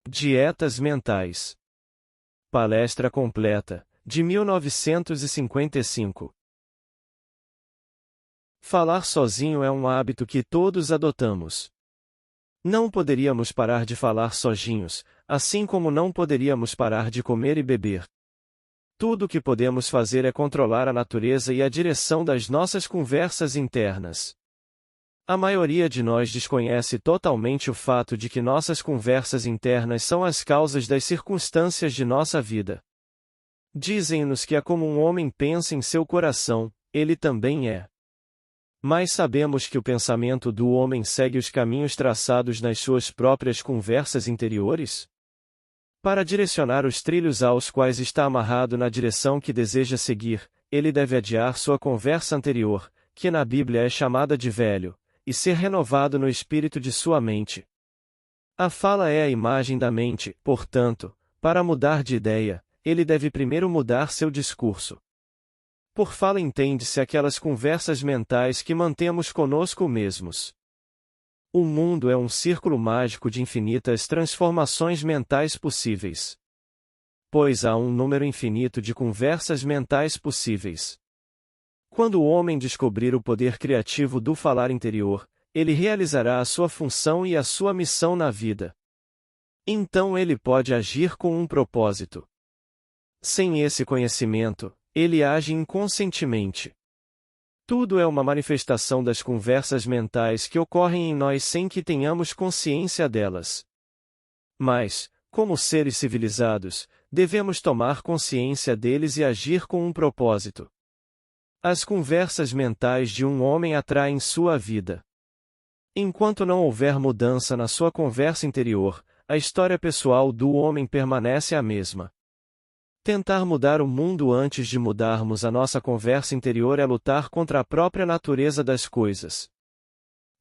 Dietas mentais. Palestra completa, de 1955. Falar sozinho é um hábito que todos adotamos. Não poderíamos parar de falar sozinhos, assim como não poderíamos parar de comer e beber. Tudo o que podemos fazer é controlar a natureza e a direção das nossas conversas internas. A maioria de nós desconhece totalmente o fato de que nossas conversas internas são as causas das circunstâncias de nossa vida. Dizem-nos que é como um homem pensa em seu coração, ele também é. Mas sabemos que o pensamento do homem segue os caminhos traçados nas suas próprias conversas interiores? Para direcionar os trilhos aos quais está amarrado na direção que deseja seguir, ele deve adiar sua conversa anterior, que na Bíblia é chamada de velho, e ser renovado no espírito de sua mente. A fala é a imagem da mente, portanto, para mudar de ideia, ele deve primeiro mudar seu discurso. Por fala entende-se aquelas conversas mentais que mantemos conosco mesmos. O mundo é um círculo mágico de infinitas transformações mentais possíveis. Pois há um número infinito de conversas mentais possíveis. Quando o homem descobrir o poder criativo do falar interior, ele realizará a sua função e a sua missão na vida. Então ele pode agir com um propósito. Sem esse conhecimento, ele age inconscientemente. Tudo é uma manifestação das conversas mentais que ocorrem em nós sem que tenhamos consciência delas. Mas, como seres civilizados, devemos tomar consciência deles e agir com um propósito. As conversas mentais de um homem atraem sua vida. Enquanto não houver mudança na sua conversa interior, a história pessoal do homem permanece a mesma. Tentar mudar o mundo antes de mudarmos a nossa conversa interior é lutar contra a própria natureza das coisas.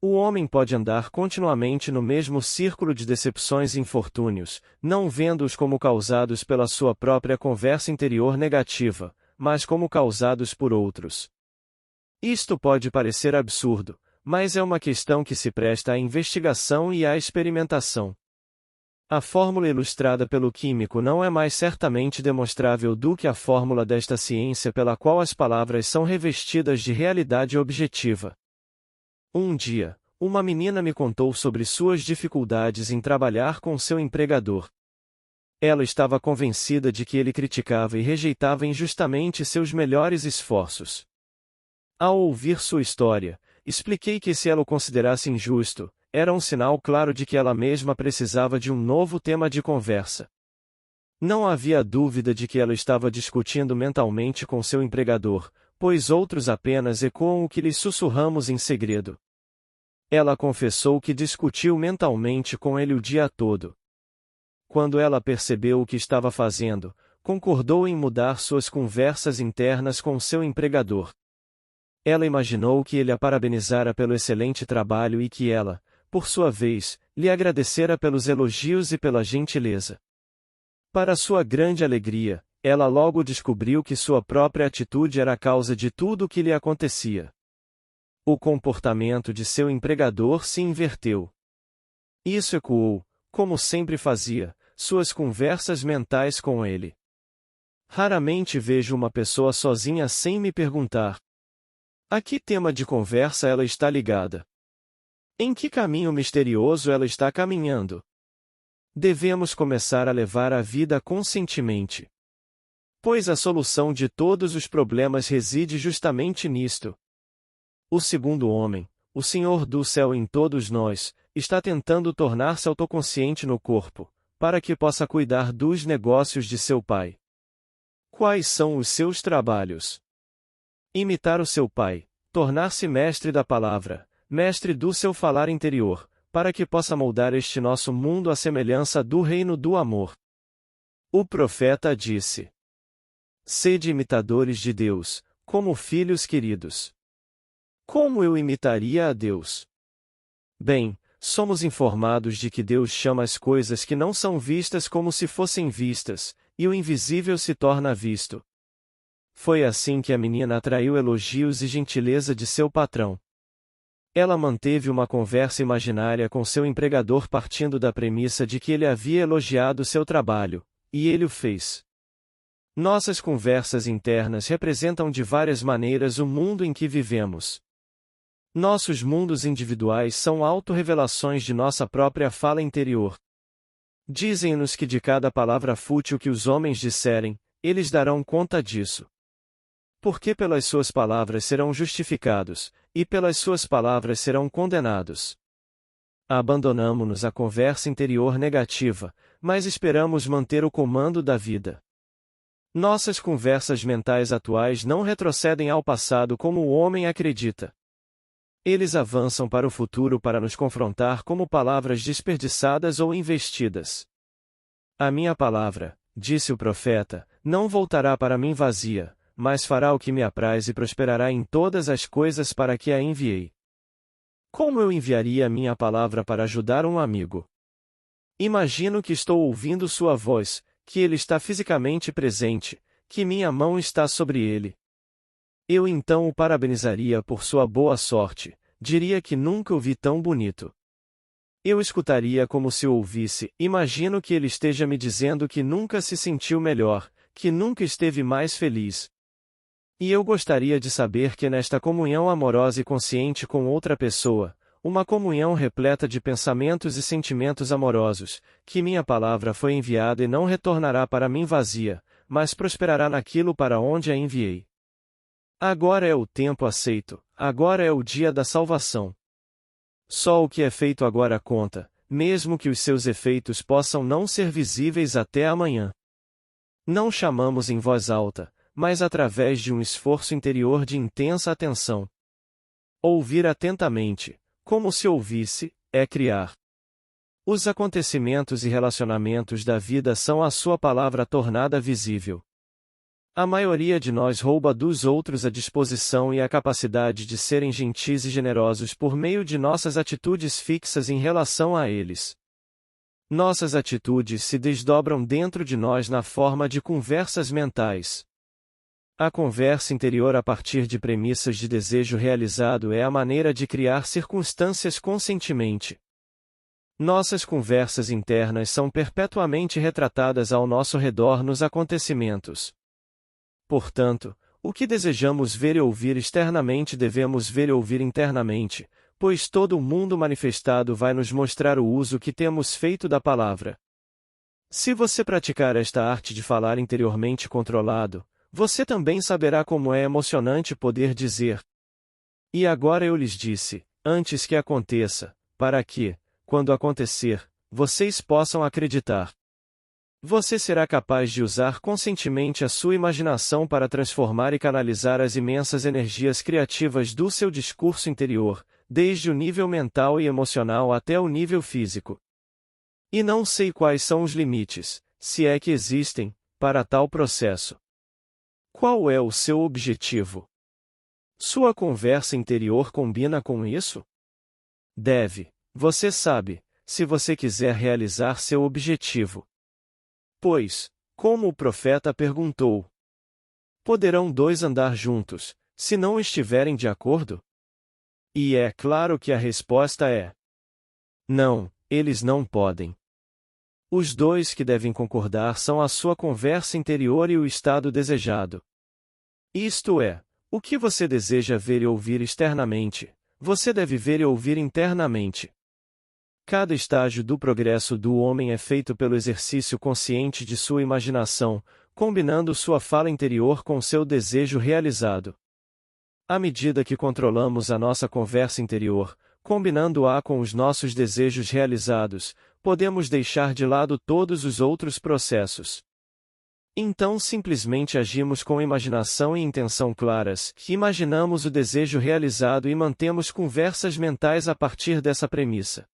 O homem pode andar continuamente no mesmo círculo de decepções e infortúnios, não vendo-os como causados pela sua própria conversa interior negativa, mas como causados por outros. Isto pode parecer absurdo, mas é uma questão que se presta à investigação e à experimentação. A fórmula ilustrada pelo químico não é mais certamente demonstrável do que a fórmula desta ciência pela qual as palavras são revestidas de realidade objetiva. Um dia, uma menina me contou sobre suas dificuldades em trabalhar com seu empregador. Ela estava convencida de que ele criticava e rejeitava injustamente seus melhores esforços. Ao ouvir sua história, expliquei que se ela o considerasse injusto, era um sinal claro de que ela mesma precisava de um novo tema de conversa. Não havia dúvida de que ela estava discutindo mentalmente com seu empregador, pois outros apenas ecoam o que lhe sussurramos em segredo. Ela confessou que discutiu mentalmente com ele o dia todo. Quando ela percebeu o que estava fazendo, concordou em mudar suas conversas internas com seu empregador. Ela imaginou que ele a parabenizara pelo excelente trabalho e que ela, por sua vez, lhe agradecera pelos elogios e pela gentileza. Para sua grande alegria, ela logo descobriu que sua própria atitude era a causa de tudo o que lhe acontecia. O comportamento de seu empregador se inverteu. Isso ecoou, como sempre fazia, suas conversas mentais com ele. Raramente vejo uma pessoa sozinha sem me perguntar: a que tema de conversa ela está ligada? Em que caminho misterioso ela está caminhando? Devemos começar a levar a vida conscientemente. Pois a solução de todos os problemas reside justamente nisto. O segundo homem, o Senhor do céu em todos nós, está tentando tornar-se autoconsciente no corpo, para que possa cuidar dos negócios de seu pai. Quais são os seus trabalhos? Imitar o seu pai, tornar-se mestre da palavra, mestre do seu falar interior, para que possa moldar este nosso mundo à semelhança do reino do amor. O profeta disse: sede imitadores de Deus, como filhos queridos. Como eu imitaria a Deus? Bem, somos informados de que Deus chama as coisas que não são vistas como se fossem vistas, e o invisível se torna visto. Foi assim que a menina atraiu elogios e gentileza de seu patrão. Ela manteve uma conversa imaginária com seu empregador partindo da premissa de que ele havia elogiado seu trabalho, e ele o fez. Nossas conversas internas representam de várias maneiras o mundo em que vivemos. Nossos mundos individuais são autorrevelações de nossa própria fala interior. Dizem-nos que de cada palavra fútil que os homens disserem, eles darão conta disso. Porque pelas suas palavras serão justificados, e pelas suas palavras serão condenados. Abandonamo-nos à conversa interior negativa, mas esperamos manter o comando da vida. Nossas conversas mentais atuais não retrocedem ao passado como o homem acredita. Eles avançam para o futuro para nos confrontar como palavras desperdiçadas ou investidas. A minha palavra, disse o profeta, não voltará para mim vazia, mas fará o que me apraz e prosperará em todas as coisas para que a enviei. Como eu enviaria a minha palavra para ajudar um amigo? Imagino que estou ouvindo sua voz, que ele está fisicamente presente, que minha mão está sobre ele. Eu então o parabenizaria por sua boa sorte, diria que nunca o vi tão bonito. Eu escutaria como se o ouvisse, imagino que ele esteja me dizendo que nunca se sentiu melhor, que nunca esteve mais feliz. E eu gostaria de saber que nesta comunhão amorosa e consciente com outra pessoa, uma comunhão repleta de pensamentos e sentimentos amorosos, que minha palavra foi enviada e não retornará para mim vazia, mas prosperará naquilo para onde a enviei. Agora é o tempo aceito, agora é o dia da salvação. Só o que é feito agora conta, mesmo que os seus efeitos possam não ser visíveis até amanhã. Não chamamos em voz alta, mas através de um esforço interior de intensa atenção. Ouvir atentamente, como se ouvisse, é criar. Os acontecimentos e relacionamentos da vida são a sua palavra tornada visível. A maioria de nós rouba dos outros a disposição e a capacidade de serem gentis e generosos por meio de nossas atitudes fixas em relação a eles. Nossas atitudes se desdobram dentro de nós na forma de conversas mentais. A conversa interior a partir de premissas de desejo realizado é a maneira de criar circunstâncias conscientemente. Nossas conversas internas são perpetuamente retratadas ao nosso redor nos acontecimentos. Portanto, o que desejamos ver e ouvir externamente devemos ver e ouvir internamente, pois todo o mundo manifestado vai nos mostrar o uso que temos feito da palavra. Se você praticar esta arte de falar interiormente controlado, você também saberá como é emocionante poder dizer: "E agora eu lhes disse, antes que aconteça, para que, quando acontecer, vocês possam acreditar." Você será capaz de usar conscientemente a sua imaginação para transformar e canalizar as imensas energias criativas do seu discurso interior, desde o nível mental e emocional até o nível físico. E não sei quais são os limites, se é que existem, para tal processo. Qual é o seu objetivo? Sua conversa interior combina com isso? Deve, você sabe, se você quiser realizar seu objetivo. Pois, como o profeta perguntou, poderão dois andar juntos, se não estiverem de acordo? E é claro que a resposta é: não, eles não podem. Os dois que devem concordar são a sua conversa interior e o estado desejado. Isto é, o que você deseja ver e ouvir externamente, você deve ver e ouvir internamente. Cada estágio do progresso do homem é feito pelo exercício consciente de sua imaginação, combinando sua fala interior com seu desejo realizado. À medida que controlamos a nossa conversa interior, combinando-a com os nossos desejos realizados, podemos deixar de lado todos os outros processos. Então simplesmente agimos com imaginação e intenção claras, imaginamos o desejo realizado e mantemos conversas mentais a partir dessa premissa.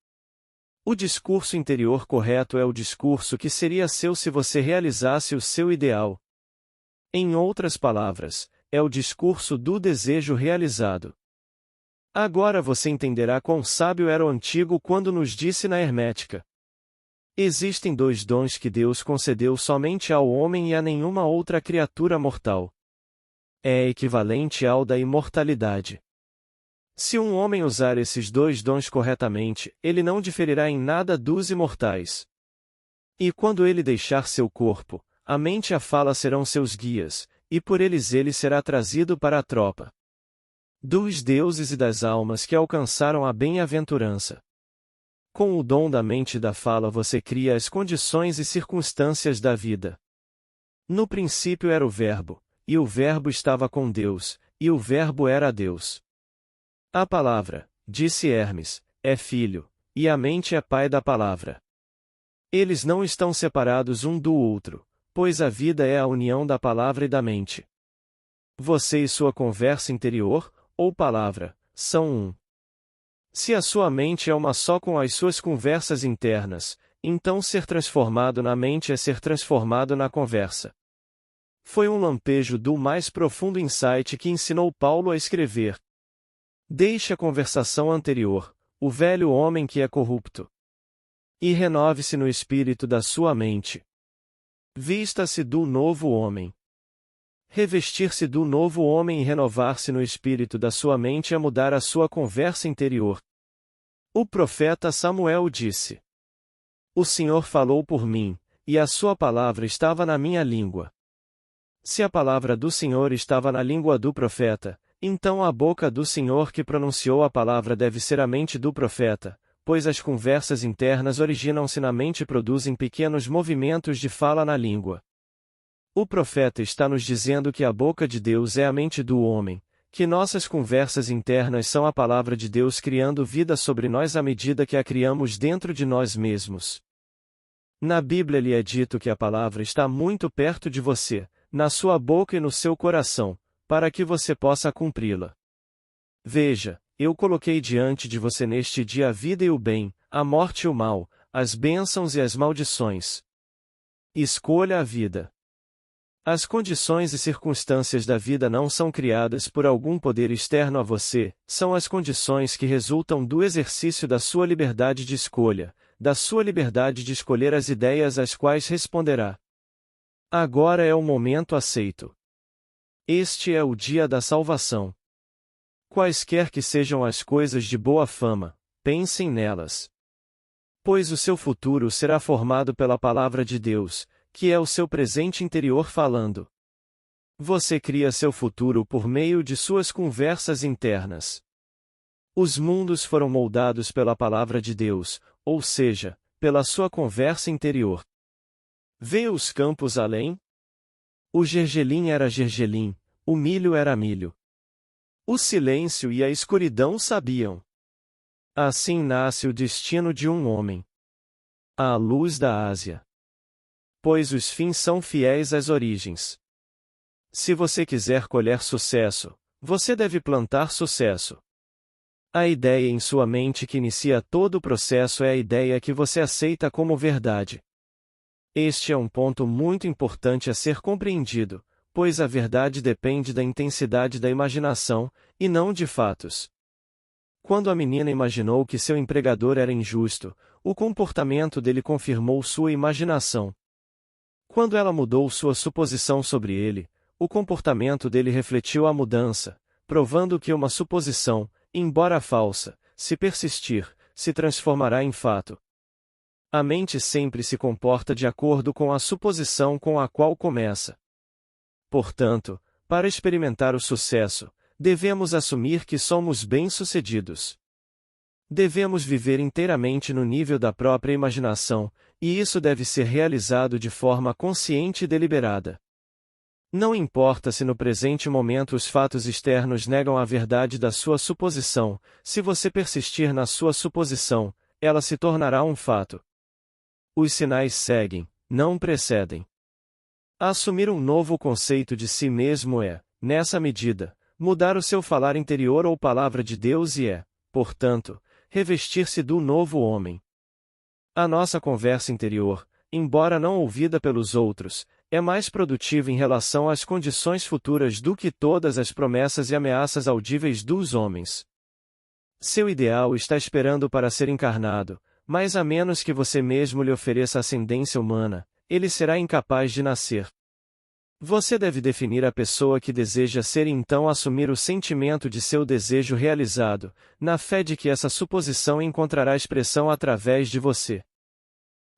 O discurso interior correto é o discurso que seria seu se você realizasse o seu ideal. Em outras palavras, é o discurso do desejo realizado. Agora você entenderá quão sábio era o antigo quando nos disse na hermética: existem dois dons que Deus concedeu somente ao homem e a nenhuma outra criatura mortal. É equivalente ao da imortalidade. Se um homem usar esses dois dons corretamente, ele não diferirá em nada dos imortais. E quando ele deixar seu corpo, a mente e a fala serão seus guias, e por eles ele será trazido para a tropa dos deuses e das almas que alcançaram a bem-aventurança. Com o dom da mente e da fala você cria as condições e circunstâncias da vida. No princípio era o Verbo, e o Verbo estava com Deus, e o Verbo era Deus. A palavra, disse Hermes, é filho, e a mente é pai da palavra. Eles não estão separados um do outro, pois a vida é a união da palavra e da mente. Você e sua conversa interior, ou palavra, são um. Se a sua mente é uma só com as suas conversas internas, então ser transformado na mente é ser transformado na conversa. Foi um lampejo do mais profundo insight que ensinou Paulo a escrever. Deixe a conversação anterior, o velho homem que é corrupto, e renove-se no espírito da sua mente. Vista-se do novo homem. Revestir-se do novo homem e renovar-se no espírito da sua mente é mudar a sua conversa interior. O profeta Samuel disse: O Senhor falou por mim, e a sua palavra estava na minha língua. Se a palavra do Senhor estava na língua do profeta, então a boca do Senhor que pronunciou a palavra deve ser a mente do profeta, pois as conversas internas originam-se na mente e produzem pequenos movimentos de fala na língua. O profeta está nos dizendo que a boca de Deus é a mente do homem, que nossas conversas internas são a palavra de Deus criando vida sobre nós à medida que a criamos dentro de nós mesmos. Na Bíblia lhe é dito que a palavra está muito perto de você, na sua boca e no seu coração, para que você possa cumpri-la. Veja, eu coloquei diante de você neste dia a vida e o bem, a morte e o mal, as bênçãos e as maldições. Escolha a vida. As condições e circunstâncias da vida não são criadas por algum poder externo a você, são as condições que resultam do exercício da sua liberdade de escolha, da sua liberdade de escolher as ideias às quais responderá. Agora é o momento aceito. Este é o dia da salvação. Quaisquer que sejam as coisas de boa fama, pensem nelas. Pois o seu futuro será formado pela palavra de Deus, que é o seu presente interior falando. Você cria seu futuro por meio de suas conversas internas. Os mundos foram moldados pela palavra de Deus, ou seja, pela sua conversa interior. Vê os campos além? O gergelim era gergelim, o milho era milho. O silêncio e a escuridão sabiam. Assim nasce o destino de um homem. A luz da Ásia. Pois os fins são fiéis às origens. Se você quiser colher sucesso, você deve plantar sucesso. A ideia em sua mente que inicia todo o processo é a ideia que você aceita como verdade. Este é um ponto muito importante a ser compreendido, pois a verdade depende da intensidade da imaginação, e não de fatos. Quando a menina imaginou que seu empregador era injusto, o comportamento dele confirmou sua imaginação. Quando ela mudou sua suposição sobre ele, o comportamento dele refletiu a mudança, provando que uma suposição, embora falsa, se persistir, se transformará em fato. A mente sempre se comporta de acordo com a suposição com a qual começa. Portanto, para experimentar o sucesso, devemos assumir que somos bem-sucedidos. Devemos viver inteiramente no nível da própria imaginação, e isso deve ser realizado de forma consciente e deliberada. Não importa se no presente momento os fatos externos negam a verdade da sua suposição, se você persistir na sua suposição, ela se tornará um fato. Os sinais seguem, não precedem. Assumir um novo conceito de si mesmo é, nessa medida, mudar o seu falar interior ou palavra de Deus e é, portanto, revestir-se do novo homem. A nossa conversa interior, embora não ouvida pelos outros, é mais produtiva em relação às condições futuras do que todas as promessas e ameaças audíveis dos homens. Seu ideal está esperando para ser encarnado, mas a menos que você mesmo lhe ofereça ascendência humana, ele será incapaz de nascer. Você deve definir a pessoa que deseja ser e então assumir o sentimento de seu desejo realizado, na fé de que essa suposição encontrará expressão através de você.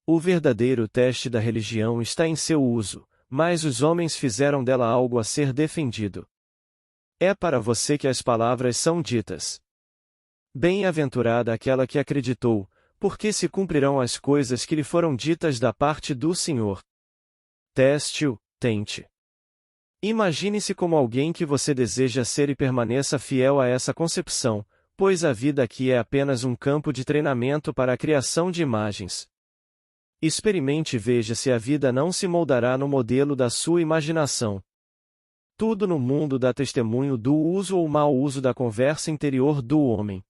O verdadeiro teste da religião está em seu uso, mas os homens fizeram dela algo a ser defendido. É para você que as palavras são ditas. Bem-aventurada aquela que acreditou, porque se cumprirão as coisas que lhe foram ditas da parte do Senhor. Teste-o, tente. Imagine-se como alguém que você deseja ser e permaneça fiel a essa concepção, pois a vida aqui é apenas um campo de treinamento para a criação de imagens. Experimente e veja se a vida não se moldará no modelo da sua imaginação. Tudo no mundo dá testemunho do uso ou mau uso da conversa interior do homem.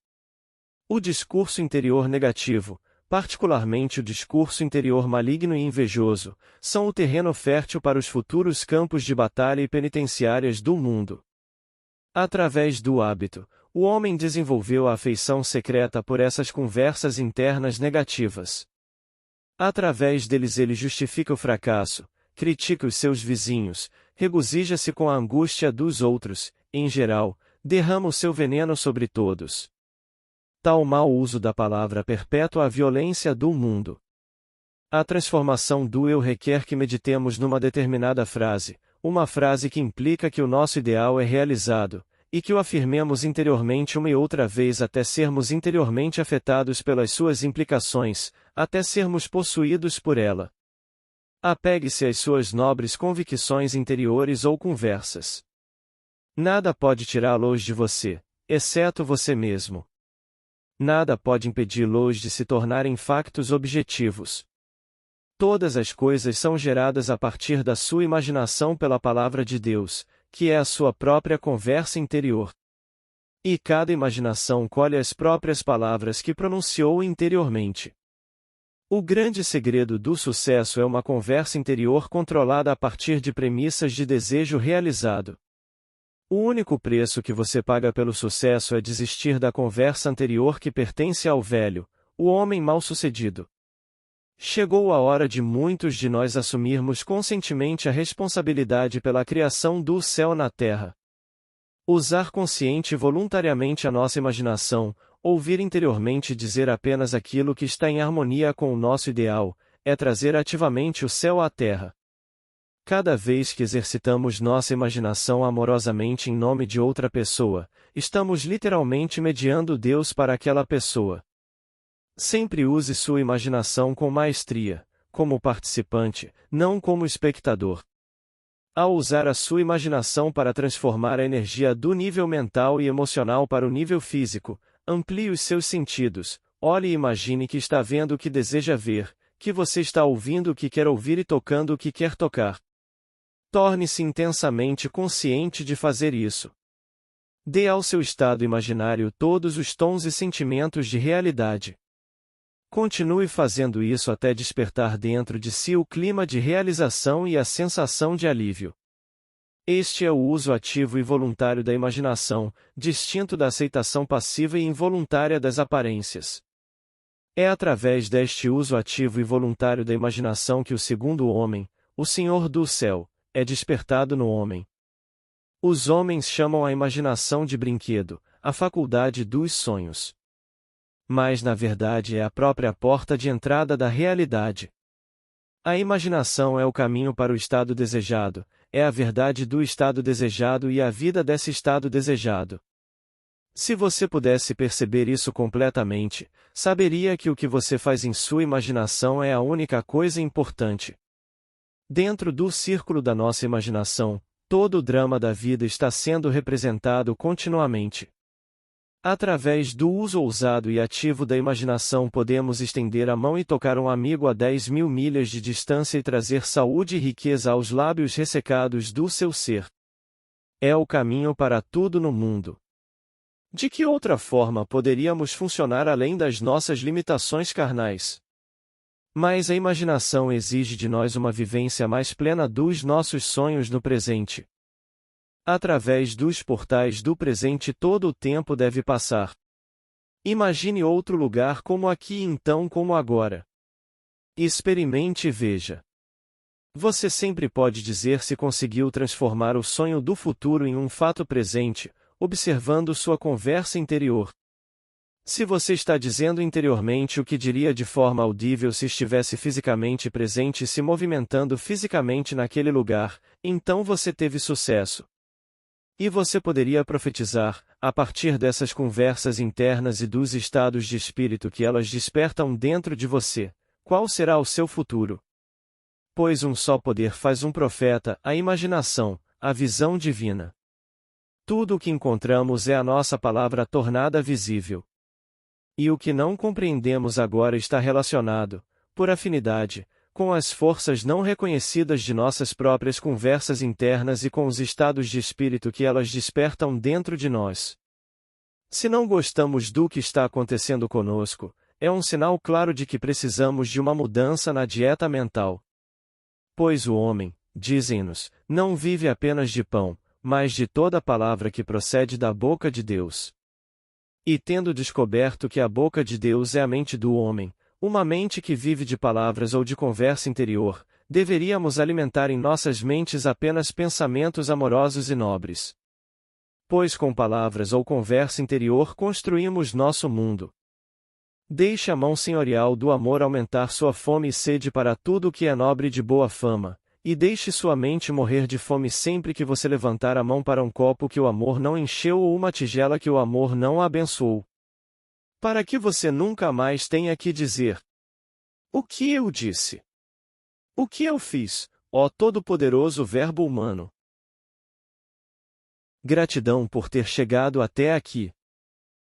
O discurso interior negativo, particularmente o discurso interior maligno e invejoso, são o terreno fértil para os futuros campos de batalha e penitenciárias do mundo. Através do hábito, o homem desenvolveu a afeição secreta por essas conversas internas negativas. Através deles ele justifica o fracasso, critica os seus vizinhos, regozija-se com a angústia dos outros, em geral, derrama o seu veneno sobre todos. Tal mau uso da palavra perpétua a violência do mundo. A transformação do eu requer que meditemos numa determinada frase, uma frase que implica que o nosso ideal é realizado, e que o afirmemos interiormente uma e outra vez até sermos interiormente afetados pelas suas implicações, até sermos possuídos por ela. Apegue-se às suas nobres convicções interiores ou conversas. Nada pode tirá-los de você, exceto você mesmo. Nada pode impedi-los de se tornarem factos objetivos. Todas as coisas são geradas a partir da sua imaginação pela palavra de Deus, que é a sua própria conversa interior. E cada imaginação colhe as próprias palavras que pronunciou interiormente. O grande segredo do sucesso é uma conversa interior controlada a partir de premissas de desejo realizado. O único preço que você paga pelo sucesso é desistir da conversa anterior que pertence ao velho, o homem mal-sucedido. Chegou a hora de muitos de nós assumirmos conscientemente a responsabilidade pela criação do céu na terra. Usar consciente e voluntariamente a nossa imaginação, ouvir interiormente dizer apenas aquilo que está em harmonia com o nosso ideal, é trazer ativamente o céu à terra. Cada vez que exercitamos nossa imaginação amorosamente em nome de outra pessoa, estamos literalmente mediando Deus para aquela pessoa. Sempre use sua imaginação com maestria, como participante, não como espectador. Ao usar a sua imaginação para transformar a energia do nível mental e emocional para o nível físico, amplie os seus sentidos, olhe e imagine que está vendo o que deseja ver, que você está ouvindo o que quer ouvir e tocando o que quer tocar. Torne-se intensamente consciente de fazer isso. Dê ao seu estado imaginário todos os tons e sentimentos de realidade. Continue fazendo isso até despertar dentro de si o clima de realização e a sensação de alívio. Este é o uso ativo e voluntário da imaginação, distinto da aceitação passiva e involuntária das aparências. É através deste uso ativo e voluntário da imaginação que o segundo homem, o Senhor do céu, é despertado no homem. Os homens chamam a imaginação de brinquedo, a faculdade dos sonhos. Mas na verdade é a própria porta de entrada da realidade. A imaginação é o caminho para o estado desejado, é a verdade do estado desejado e a vida desse estado desejado. Se você pudesse perceber isso completamente, saberia que o que você faz em sua imaginação é a única coisa importante. Dentro do círculo da nossa imaginação, todo o drama da vida está sendo representado continuamente. Através do uso ousado e ativo da imaginação podemos estender a mão e tocar um amigo a 10.000 milhas de distância e trazer saúde e riqueza aos lábios ressecados do seu ser. É o caminho para tudo no mundo. De que outra forma poderíamos funcionar além das nossas limitações carnais? Mas a imaginação exige de nós uma vivência mais plena dos nossos sonhos no presente. Através dos portais do presente todo o tempo deve passar. Imagine outro lugar como aqui e então como agora. Experimente e veja. Você sempre pode dizer se conseguiu transformar o sonho do futuro em um fato presente, observando sua conversa interior. Se você está dizendo interiormente o que diria de forma audível se estivesse fisicamente presente e se movimentando fisicamente naquele lugar, então você teve sucesso. E você poderia profetizar, a partir dessas conversas internas e dos estados de espírito que elas despertam dentro de você, qual será o seu futuro? Pois um só poder faz um profeta, a imaginação, a visão divina. Tudo o que encontramos é a nossa palavra tornada visível. E o que não compreendemos agora está relacionado, por afinidade, com as forças não reconhecidas de nossas próprias conversas internas e com os estados de espírito que elas despertam dentro de nós. Se não gostamos do que está acontecendo conosco, é um sinal claro de que precisamos de uma mudança na dieta mental. Pois o homem, dizem-nos, não vive apenas de pão, mas de toda palavra que procede da boca de Deus. E tendo descoberto que a boca de Deus é a mente do homem, uma mente que vive de palavras ou de conversa interior, deveríamos alimentar em nossas mentes apenas pensamentos amorosos e nobres. Pois com palavras ou conversa interior construímos nosso mundo. Deixe a mão senhorial do amor aumentar sua fome e sede para tudo o que é nobre e de boa fama, e deixe sua mente morrer de fome sempre que você levantar a mão para um copo que o amor não encheu ou uma tigela que o amor não abençoou. Para que você nunca mais tenha que dizer: o que eu disse? O que eu fiz, ó todo-poderoso Verbo humano? Gratidão por ter chegado até aqui.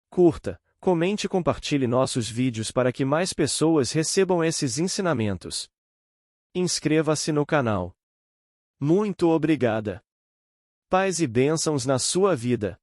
Curta, comente e compartilhe nossos vídeos para que mais pessoas recebam esses ensinamentos. Inscreva-se no canal. Muito obrigada. Paz e bênçãos na sua vida.